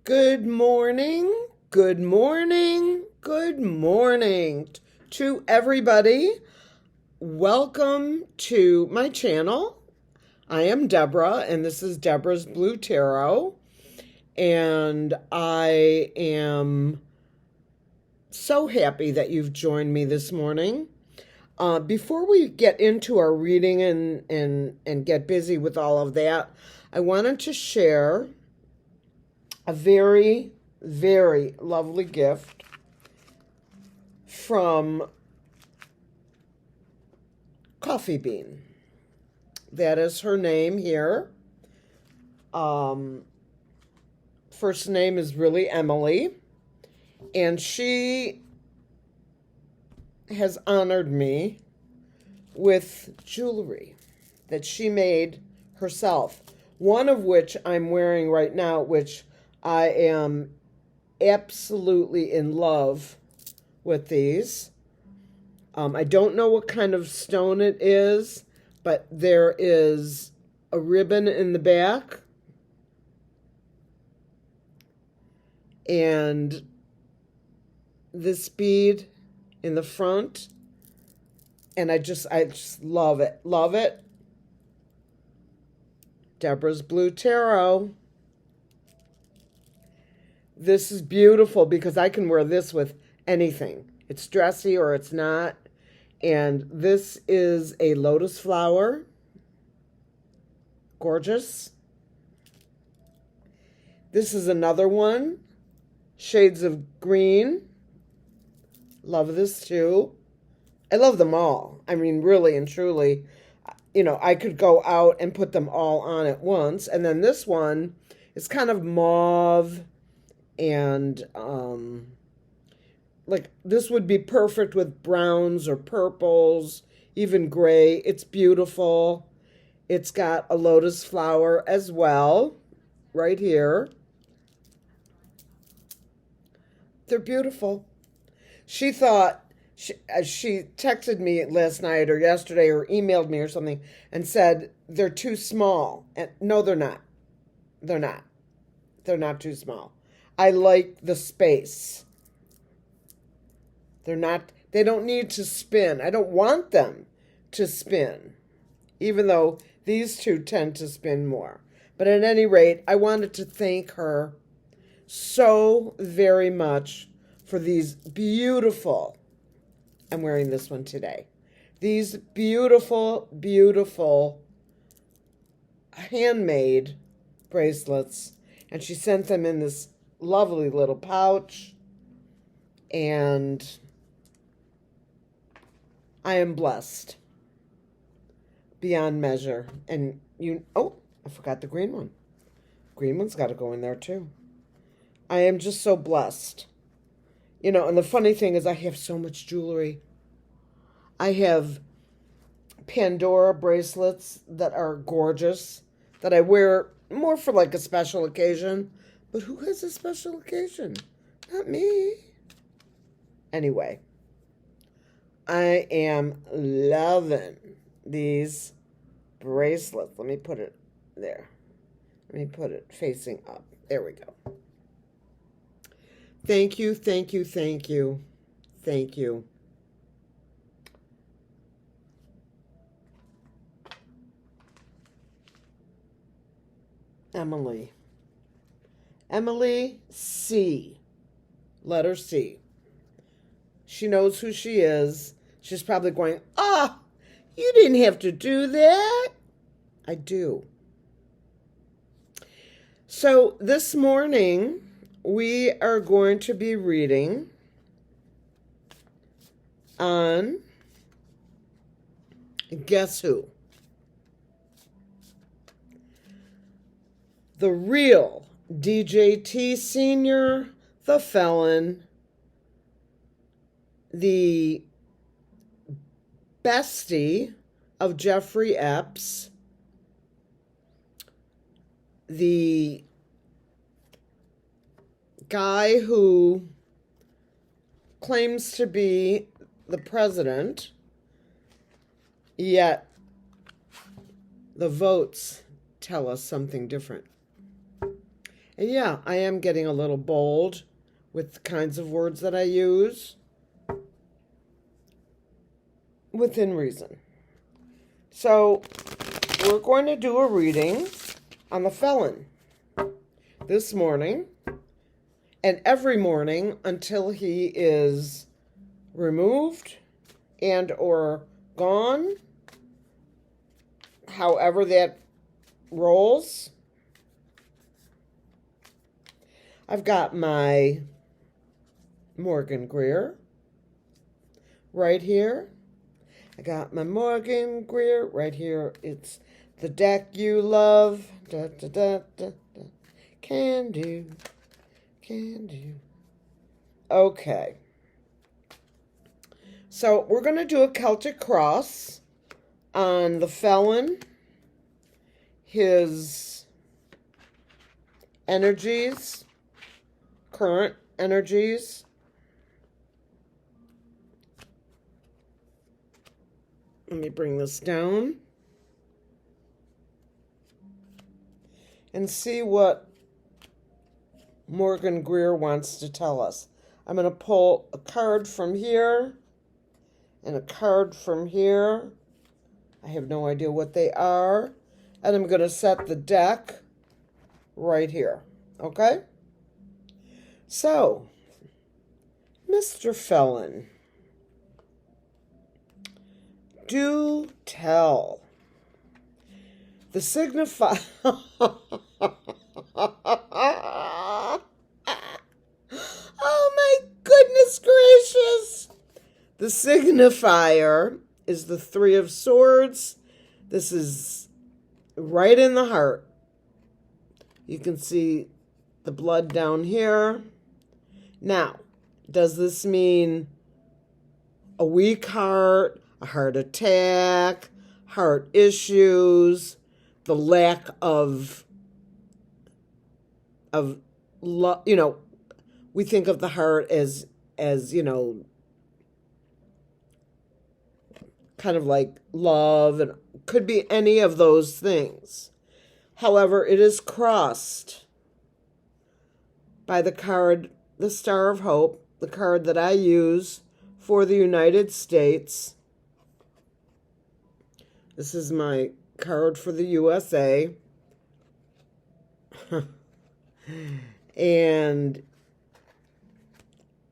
Good morning, good morning, good morning to everybody. Welcome to my channel. I am Deborah, and this is Deborah's Blue Tarot. And I am so happy that you've joined me this morning. Before we get into our reading and get busy with all of that, I wanted to share a very, very lovely gift from Coffee Bean. That is her name here. First name is really Emily, and she has honored me with jewelry that she made herself, one of which I'm wearing right now, which I am absolutely in love with these. I don't know what kind of stone it is, but there is a ribbon in the back and this bead in the front, and I just love it. Love it. Deborah's Blue Tarot. This is beautiful because I can wear this with anything. It's dressy or it's not. And this is a lotus flower. Gorgeous. This is another one. Shades of green. Love this too. I love them all. I mean, really and truly, I could go out and put them all on at once. And then this one is kind of mauve and like this would be perfect with browns or purples, even gray. It's beautiful. It's got a lotus flower as well right here. They're beautiful. She thought, she texted me last night or yesterday or emailed me or something and said they're too small. And no, they're not. They're not. They're not too small. I like the space. They don't need to spin. I don't want them to spin, even though these two tend to spin more. But at any rate, I wanted to thank her so very much for these beautiful, I'm wearing this one today, these beautiful, beautiful handmade bracelets. And she sent them in this lovely little pouch. And I am blessed beyond measure. And I forgot the green one. Green one's got to go in there too. I am just so blessed. And the funny thing is I have so much jewelry. I have Pandora bracelets that are gorgeous, that I wear more for like a special occasion. But who has a special occasion? Not me. Anyway, I am loving these bracelets. Let me put it there. Let me put it facing up. There we go. Thank you, thank you, thank you, thank you. Emily C. Letter C. She knows who she is. She's probably going, you didn't have to do that. I do. So this morning, we are going to be reading on Guess Who? The real DJT Sr, the felon, the bestie of Jeffrey Epps, the guy who claims to be the president, yet the votes tell us something different. And yeah, I am getting a little bold with the kinds of words that I use within reason. So we're going to do a reading on the felon this morning and every morning until he is removed and or gone, however that rolls. I've got my Morgan Greer right here. I got my Morgan Greer right here. It's the deck you love. Da, da, da, da, da. Can do. Can do. Okay. So we're going to do a Celtic cross on the felon, his energies, current energies. Let me bring this down and see what Morgan Greer wants to tell us. I'm going to pull a card from here and a card from here. I have no idea what they are. And I'm going to set the deck right here. Okay? So, Mr. Felon, do tell. The signifier. Oh my goodness gracious. The signifier is the Three of Swords. This is right in the heart. You can see the blood down here. Now, does this mean a weak heart, a heart attack, heart issues, the lack of love? You know, we think of the heart as you know, kind of like love, and could be any of those things. However, it is crossed by the card, the Star of Hope, the card that I use for the United States. This is my card for the USA. And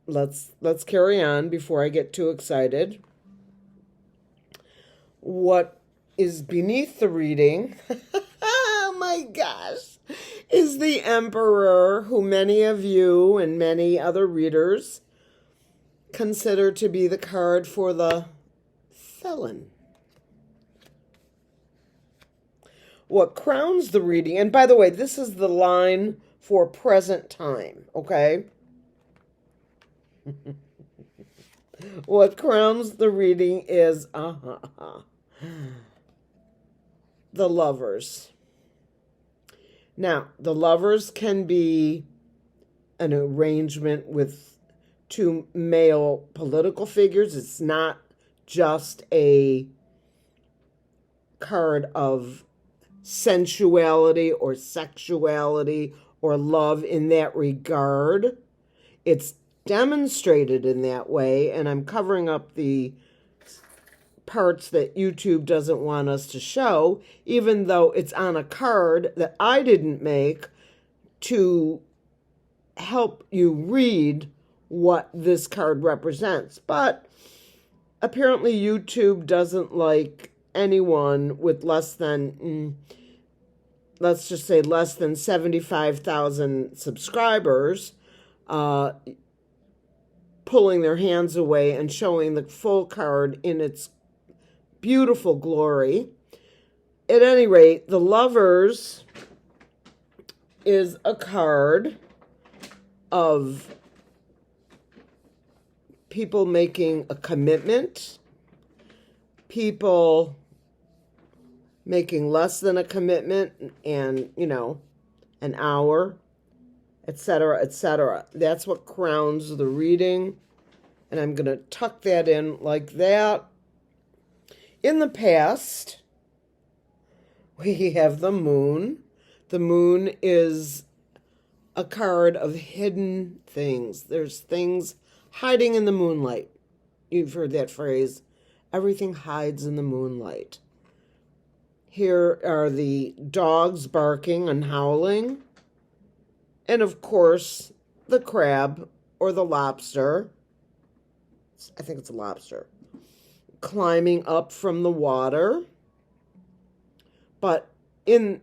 let's carry on before I get too excited. What is beneath the reading, oh my gosh, is the Emperor, who many of you and many other readers consider to be the card for the felon. What crowns the reading, and by the way, this is the line for present time, okay? What crowns the reading is the Lovers. Now, the Lovers can be an arrangement with two male political figures. It's not just a card of sensuality or sexuality or love in that regard. It's demonstrated in that way, and I'm covering up the parts that YouTube doesn't want us to show, even though it's on a card that I didn't make to help you read what this card represents. But apparently YouTube doesn't like anyone with less than, let's just say less than 75,000 subscribers, pulling their hands away and showing the full card in its beautiful glory. At any rate, the Lovers is a card of people making a commitment, people making less than a commitment, and, you know, an hour, etc., etc. That's what crowns the reading. And I'm going to tuck that in like that. In the past, we have the Moon. The Moon is a card of hidden things. There's things hiding in the moonlight. You've heard that phrase. Everything hides in the moonlight. Here are the dogs barking and howling. And of course, the crab or the lobster. I think it's a lobster. Climbing up from the water. But the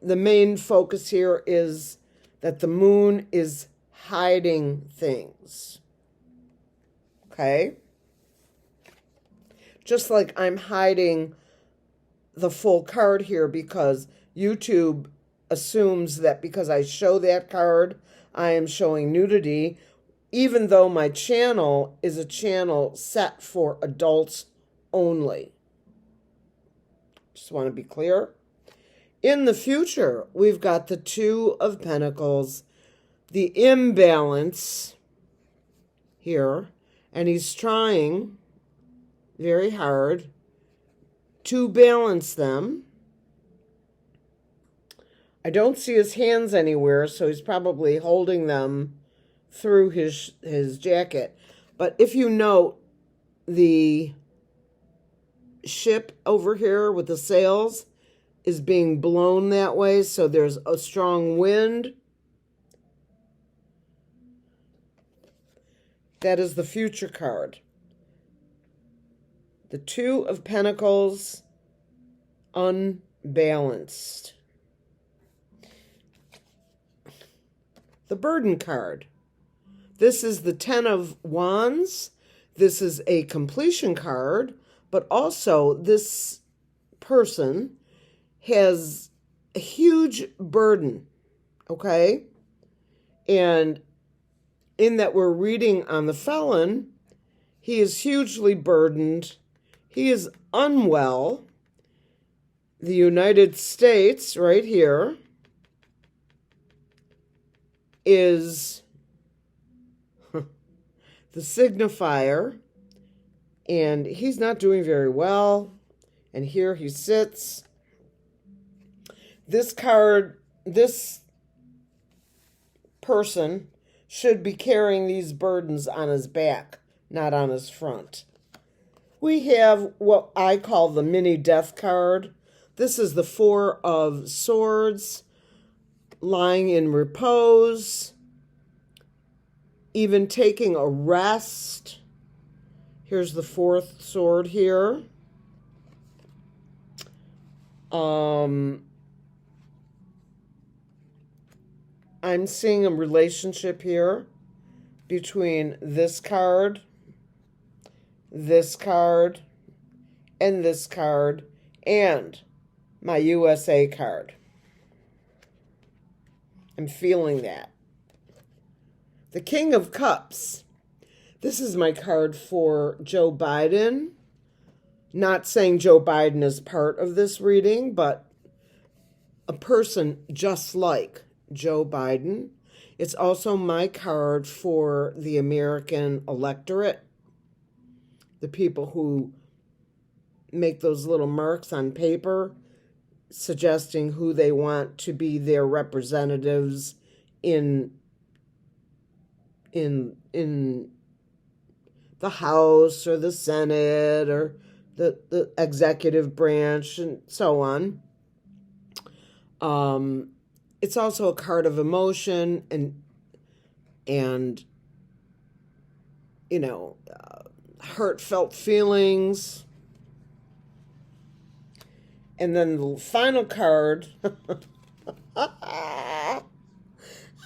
main focus here is that the moon is hiding things. Okay? Just like I'm hiding the full card here because YouTube assumes that because I show that card, I am showing nudity, even though my channel is a channel set for adults only. Just want to be clear. In the future, we've got the Two of Pentacles, the imbalance here, and he's trying very hard to balance them. I don't see his hands anywhere, so he's probably holding them through his jacket. But if you note the ship over here with the sails is being blown that way, so there's a strong wind. That is the future card. The Two of Pentacles, unbalanced. The burden card. This is the Ten of Wands. This is a completion card, but also this person has a huge burden, okay? And in that we're reading on the felon, he is hugely burdened. He is unwell. The United States, right here, is the signifier, and he's not doing very well. And here he sits. This card, this person should be carrying these burdens on his back, not on his front. We have what I call the mini death card. This is the Four of Swords, lying in repose, even taking a rest. Here's the fourth sword here. I'm seeing a relationship here between this card, and this card, and my USA card. I'm feeling that. The King of Cups. This is my card for Joe Biden. Not saying Joe Biden is part of this reading, but a person just like Joe Biden. It's also my card for the American electorate, the people who make those little marks on paper suggesting who they want to be their representatives in the House or the Senate or the executive branch and so on. It's also a card of emotion and heartfelt feelings. And then the final card.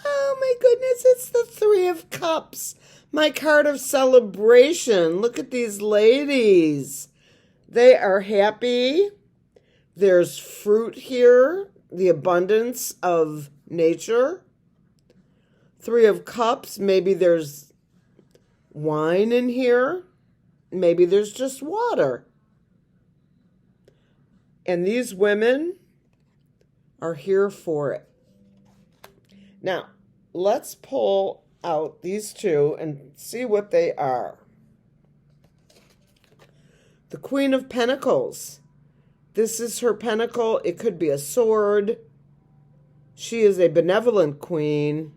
Oh my goodness, it's the Three of Cups. My card of celebration. Look at these ladies. They are happy. There's fruit here, the abundance of nature. Three of Cups, maybe there's wine in here. Maybe there's just water. And these women are here for it. Now, let's pull out these two and see what they are. The Queen of Pentacles. This is her pentacle. It could be a sword. She is a benevolent queen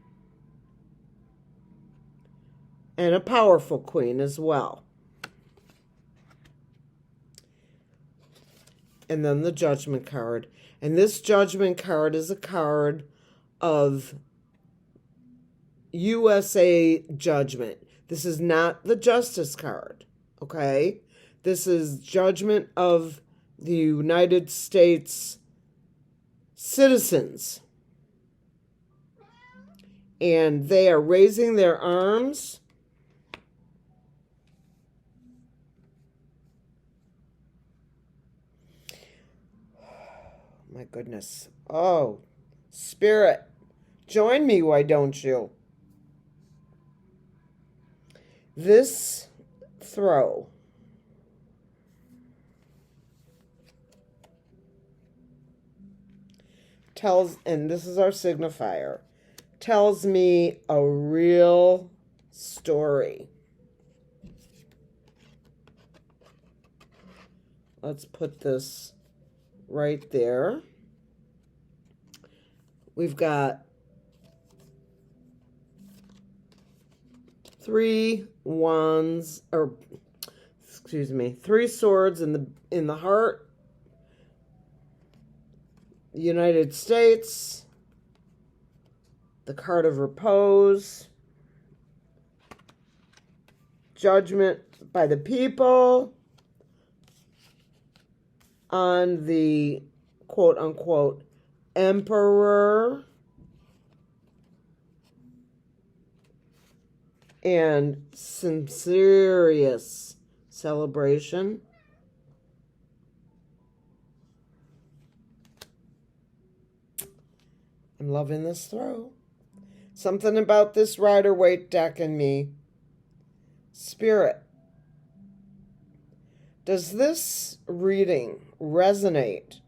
and a powerful queen as well. And then the Judgment card. And this Judgment card is a card of USA judgment. This is not the Justice card, okay? This is judgment of the United States citizens. And they are raising their arms. My goodness. Oh, Spirit, join me, why don't you? This throw tells, and this is our signifier, tells me a real story. Let's put this right there. We've got 3 wands, or excuse me, 3 swords in the heart. United States, the card of repose, judgment by the people on the quote-unquote emperor, and some serious celebration. I'm loving this throw. Something about this Rider-Waite deck and me. Spirit, does this reading resonate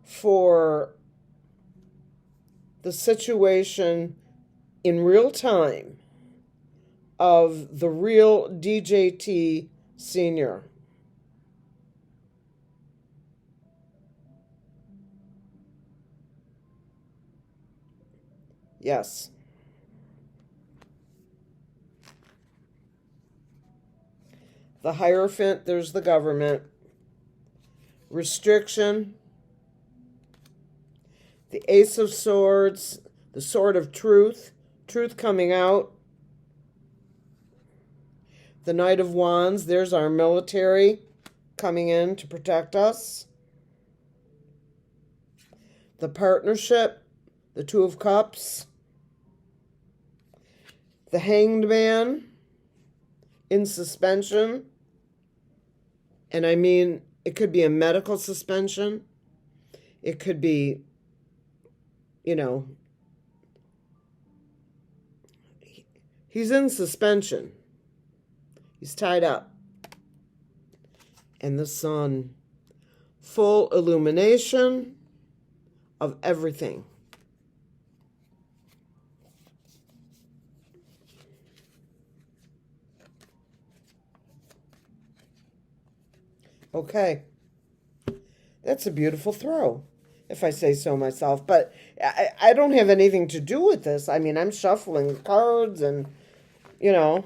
for the situation in real time of the real DJT Sr? Yes. The Hierophant, there's the government. Restriction. The Ace of Swords, the Sword of Truth, truth coming out. The Knight of Wands, there's our military coming in to protect us. The Partnership, the Two of Cups. The Hanged Man in suspension. And I mean, it could be a medical suspension. It could be, you know, he's in suspension. He's tied up. And the Sun, full illumination of everything. Okay. That's a beautiful throw, if I say so myself. But I don't have anything to do with this. I mean, I'm shuffling cards and, you know,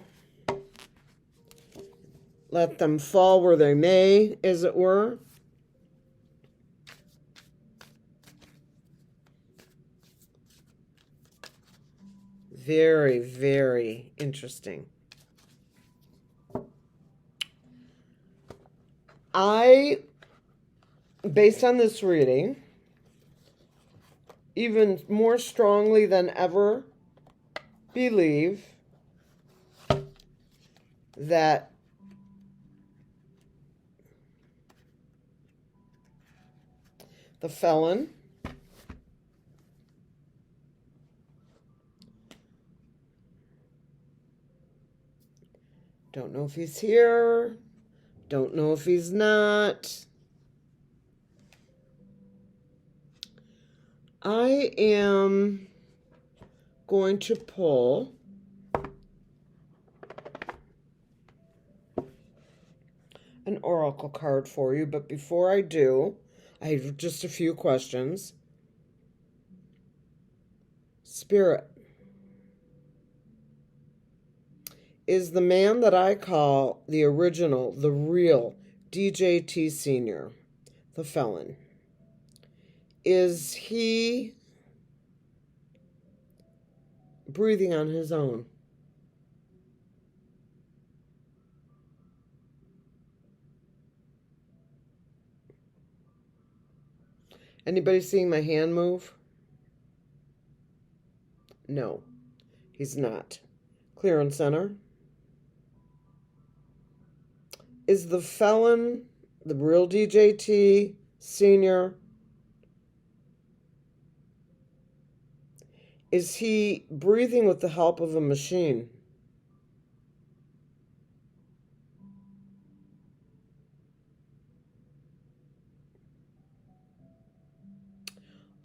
let them fall where they may, as it were. Very, very interesting. Based on this reading, even more strongly than ever, believe that the Felon don't know if he's here, don't know if he's not. I am going to pull an oracle card for you, but before I do, I have just a few questions. Spirit is the man that I call the original, the real DJT Sr, the felon. Is he breathing on his own? Anybody seeing my hand move? No, he's not. Clear and center. Is the felon, the real DJT Sr, is he breathing with the help of a machine?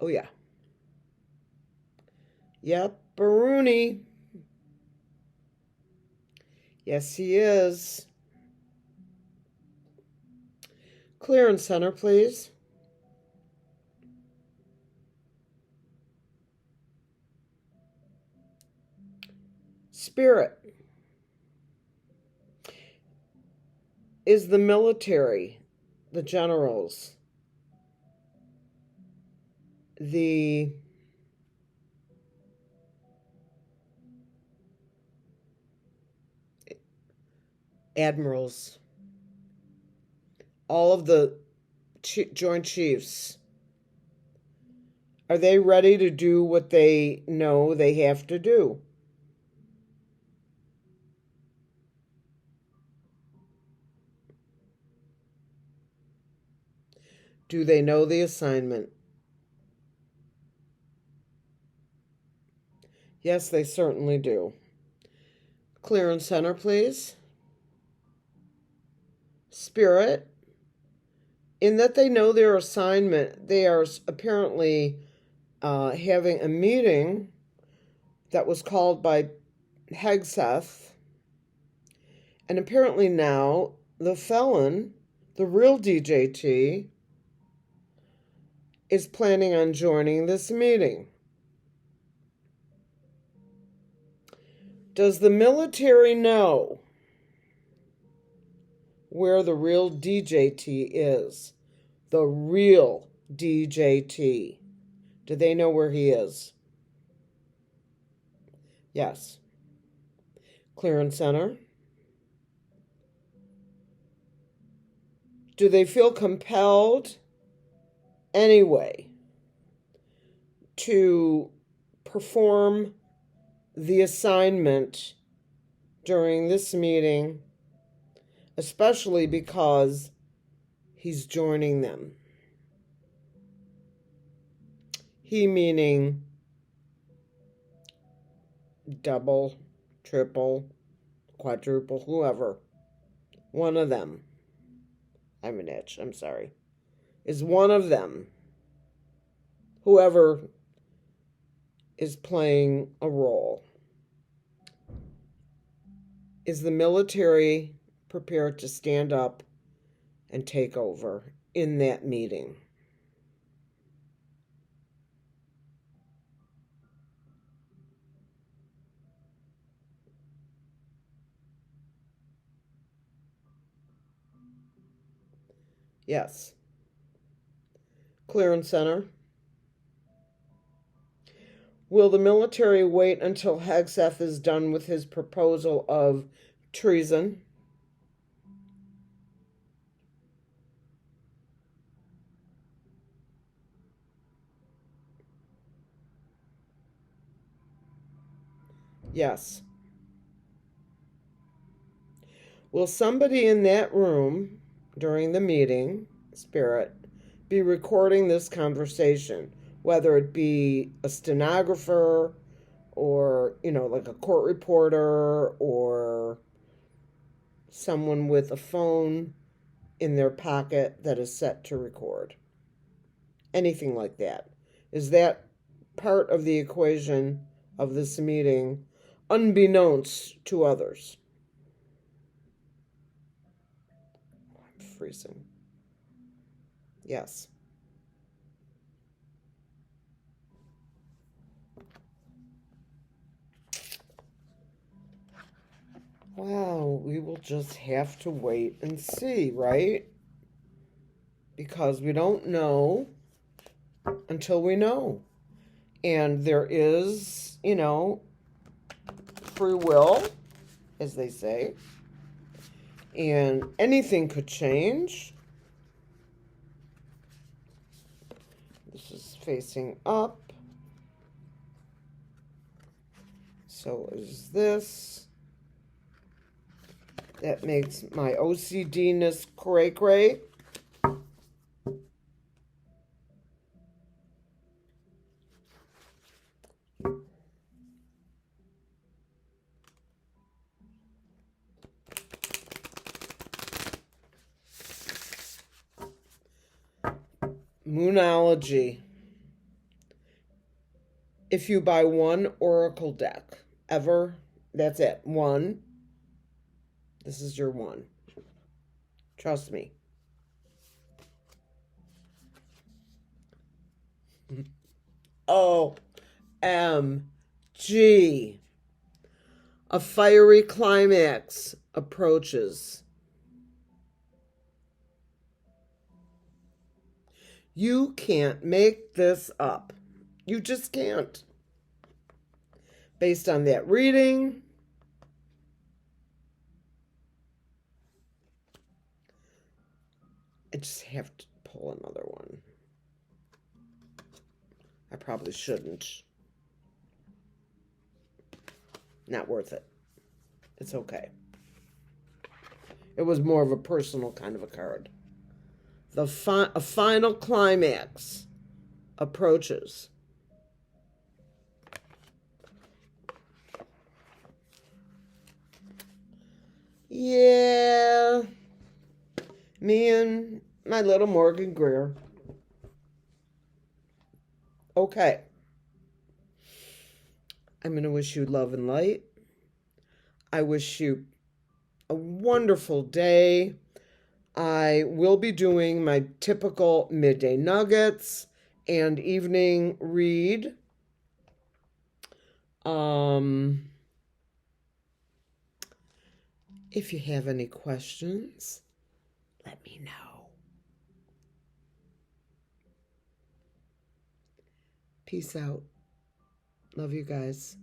Oh, yeah. Yep, Baruni. Yes, he is. Clear and center, please. Spirit is the military, the generals, the admirals, all of the Joint Chiefs. Are they ready to do what they know they have to do? Do they know the assignment? Yes, they certainly do. Clear and center, please. Spirit, in that they know their assignment, they are apparently having a meeting that was called by Hegseth. And apparently now the felon, the real DJT, is planning on joining this meeting. Does the military know where the real DJT is? The real DJT. Do they know where he is? Yes. Clear and center. Do they feel compelled anyway to perform the assignment during this meeting, especially because he's joining them? He meaning double, triple, quadruple, whoever. One of them. I'm an itch, I'm sorry. Is one of them. Whoever is playing a role. Is the military prepared to stand up and take over in that meeting? Yes. Clear and center. Will the military wait until Hegseth is done with his proposal of treason? Yes. Will somebody in that room during the meeting, Spirit, be recording this conversation, whether it be a stenographer or, like a court reporter or someone with a phone in their pocket that is set to record? Anything like that. Is that part of the equation of this meeting, unbeknownst to others? I'm freezing. Yes. Well, we will just have to wait and see, right? Because we don't know until we know. And there is, free will, as they say. And anything could change. This is facing up. So is this. That makes my OCD-ness cray-cray. Moonology. If you buy one oracle deck ever, that's it. One. This is your one. Trust me. OMG. A fiery climax approaches. You can't make this up. You just can't. Based on that reading, I just have to pull another one. I probably shouldn't. Not worth it. It's okay. It was more of a personal kind of a card. A final climax approaches. Yeah. Me and my little Morgan Greer. Okay. I'm going to wish you love and light. I wish you a wonderful day. I will be doing my typical midday nuggets and evening read. If you have any questions, let me know. Peace out. Love you guys.